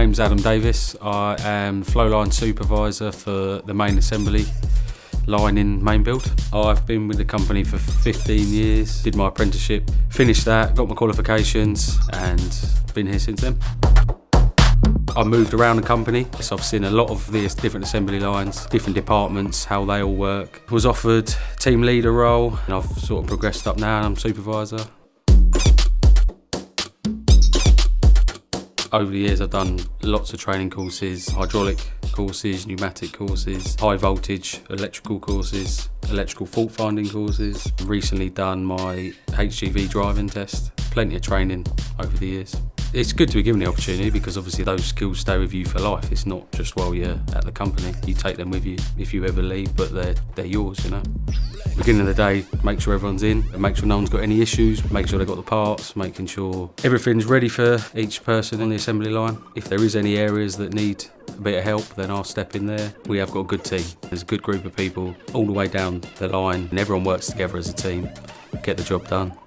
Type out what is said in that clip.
name's Adam Davies. I am Flow Line Supervisor for the main assembly line in main build. I've been with the company for 15 years, did my apprenticeship, finished that, got my qualifications and been here since then. I moved around the company, so I've seen a lot of these different assembly lines, different departments, how they all work. Was offered team leader role and I've sort of progressed up now and I'm supervisor. Over the years I've done lots of training courses, hydraulic courses, pneumatic courses, high voltage electrical courses, electrical fault finding courses. Recently done my HGV driving test. Plenty of training over the years. It's good to be given the opportunity because obviously those skills stay with you for life. It's not just while you're at the company. You take them with you if you ever leave, but they're yours, you know. Beginning of the day, make sure everyone's in and make sure no one's got any issues, make sure they've got the parts, making sure everything's ready for each person on the assembly line. If there is any areas that need a bit of help, then I'll step in there. We have got a good team. There's a good group of people all the way down the line and everyone works together as a team, get the job done.